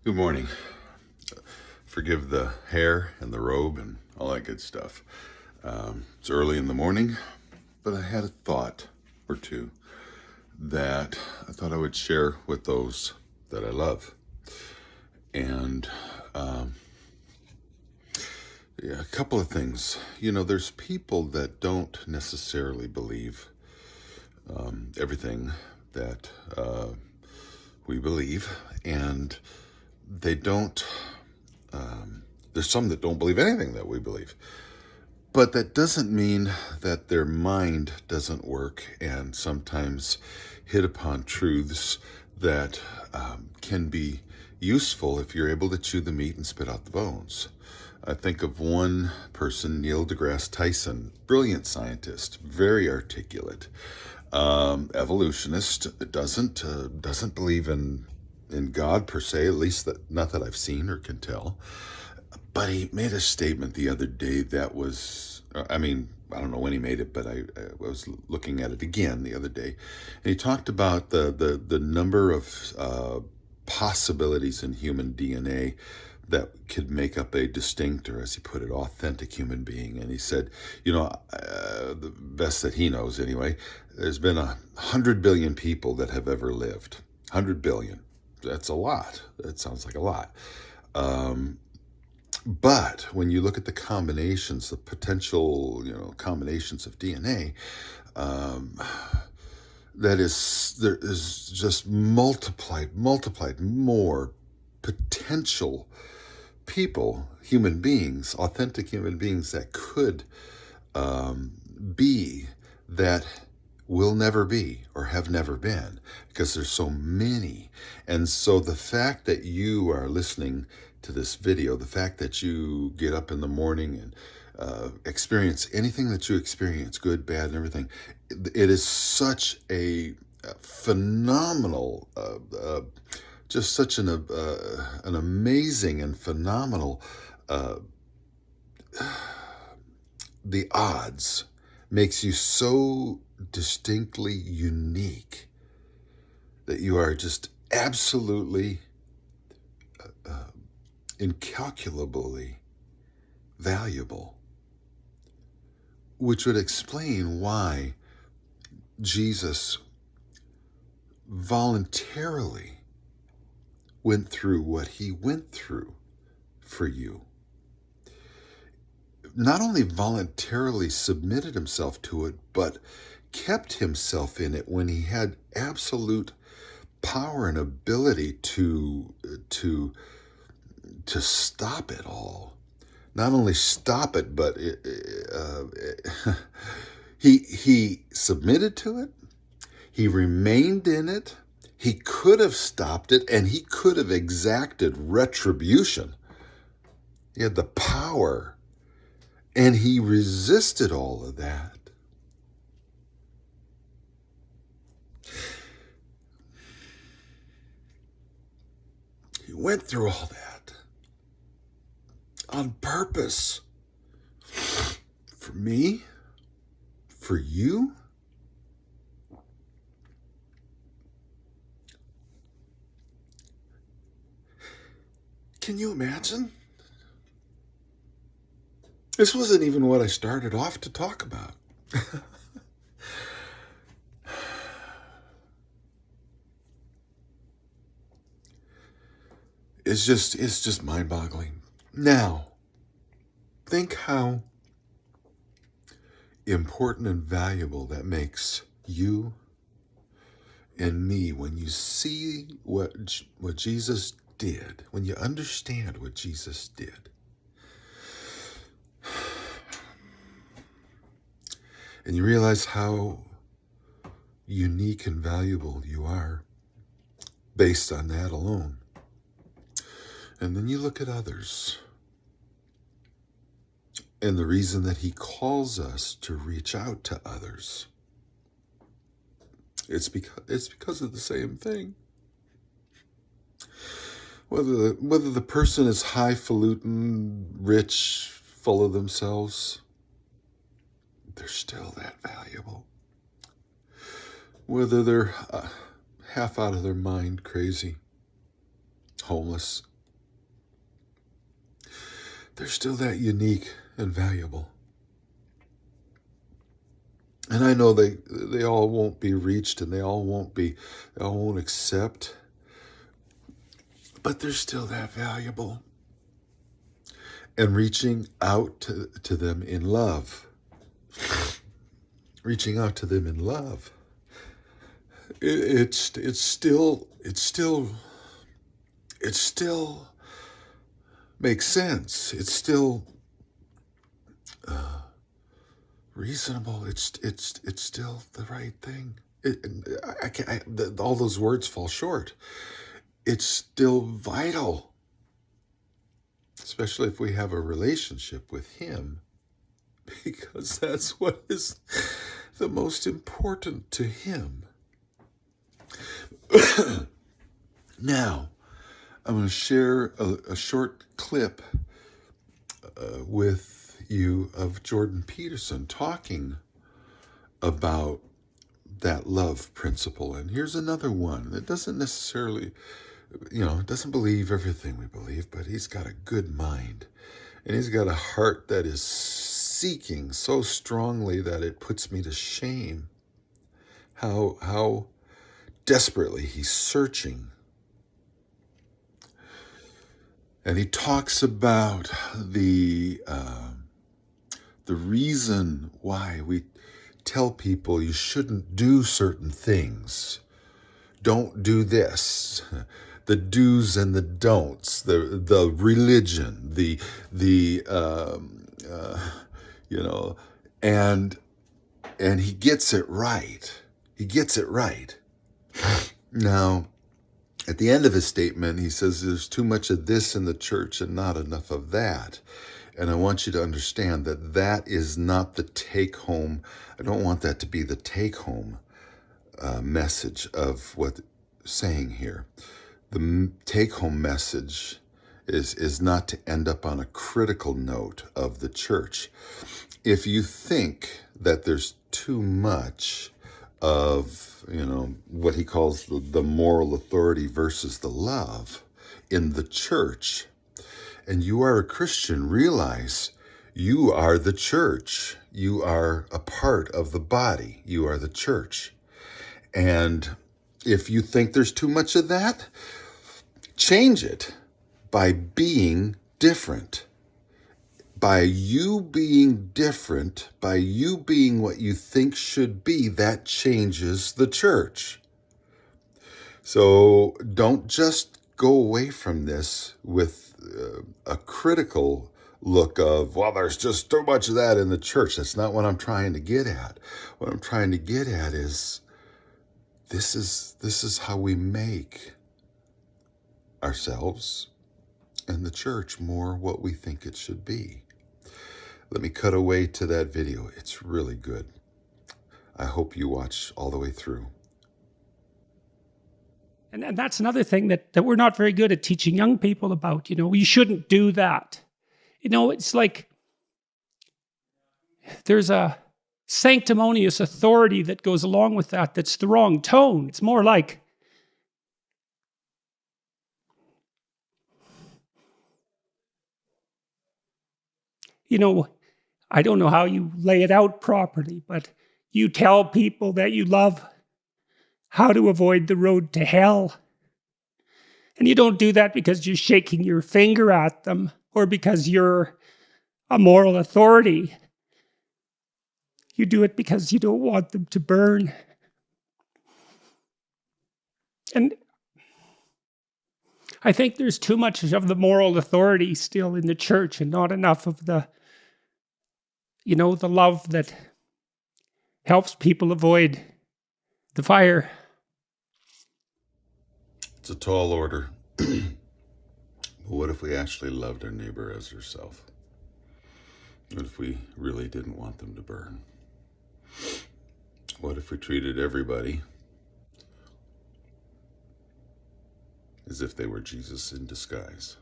Good morning. Forgive the hair and the robe and all that good stuff. It's early in the morning, but I had a thought or two that I thought I would share with those that I love. And yeah, a couple of things. There's people that don't necessarily believe everything that we believe, and they don't. There's some that don't believe anything that we believe. But that doesn't mean that their mind doesn't work and sometimes hit upon truths that can be useful if you're able to chew the meat and spit out the bones. I think of one person, Neil deGrasse Tyson, brilliant scientist, very articulate, evolutionist, doesn't believe in God per se, at least not that I've seen or can tell. But he made a statement the other day that was, I don't know when he made it, but I was looking at it again the other day. And he talked about the number of possibilities in human DNA that could make up a distinct, or as he put it, authentic human being. And he said, the best that he knows anyway, there's been 100 billion people that have ever lived. 100 billion. That's a lot. That sounds like a lot. But when you look at the combinations, the potential, combinations of DNA, there is just multiplied more potential people, human beings, authentic human beings that could be that will never be or have never been, because there's so many. And so the fact that you are listening to this video, the fact that you get up in the morning and experience anything that you experience, good, bad, and everything, it is such a phenomenal, just such an amazing and phenomenal, the odds makes you so distinctly unique that you are just absolutely incalculably valuable, which would explain why Jesus voluntarily went through what he went through for you. Not only voluntarily submitted himself to it, but kept himself in it when he had absolute power and ability to stop it all. Not only stop it, but he submitted to it. He remained in it. He could have stopped it, and he could have exacted retribution. He had the power, and he resisted all of that. He went through all that on purpose. For me, for you. Can you imagine? This wasn't even what I started off to talk about. It's just mind-boggling. Now, think how important and valuable that makes you and me when you see what Jesus did, when you understand what Jesus did. And you realize how unique and valuable you are based on that alone. And then you look at others. And the reason that he calls us to reach out to others, it's because of the same thing. Whether the person is highfalutin, rich, full of themselves, they're still that valuable. Whether they're half out of their mind, crazy, homeless, they're still that unique and valuable. And I know they all won't be reached, and they all won't accept, but they're still that valuable. And reaching out to them in love, reaching out to them in love, it still makes sense. It's still reasonable. It's still the right thing. All those words fall short. It's still vital, especially if we have a relationship with Him, because that's what is the most important to Him. Now, I'm going to share a short clip with you of Jordan Peterson talking about that love principle. And here's another one that doesn't necessarily, doesn't believe everything we believe, but he's got a good mind. And he's got a heart that is seeking so strongly that it puts me to shame. How desperately he's searching. And he talks about the reason why we tell people you shouldn't do certain things. Don't do this. The do's and the don'ts. The religion. And he gets it right. He gets it right. Now, at the end of his statement, he says there's too much of this in the church and not enough of that. And I want you to understand that that is not the take-home. I don't want that to be the take-home message of what's saying here. The take-home message is not to end up on a critical note of the church. If you think that there's too much of, what he calls the moral authority versus the love in the church, and you are a Christian, realize you are the church. You are a part of the body. You are the church. And if you think there's too much of that, change it by being different. By you being different, by you being what you think should be, that changes the church. So don't just go away from this with a critical look of, well, there's just too much of that in the church. That's not what I'm trying to get at. What I'm trying to get at is this is how we make ourselves and the church more what we think it should be. Let me cut away to that video. It's really good. I hope you watch all the way through. And that's another thing that we're not very good at teaching young people about. You shouldn't do that. It's like there's a sanctimonious authority that goes along with that. That's the wrong tone. It's more like, I don't know how you lay it out properly, but you tell people that you love how to avoid the road to hell. And you don't do that because you're shaking your finger at them or because you're a moral authority. You do it because you don't want them to burn. And I think there's too much of the moral authority still in the church and not enough of the love that helps people avoid the fire. It's a tall order. But what if we actually loved our neighbor as herself? What if we really didn't want them to burn? What if we treated everybody as if they were Jesus in disguise?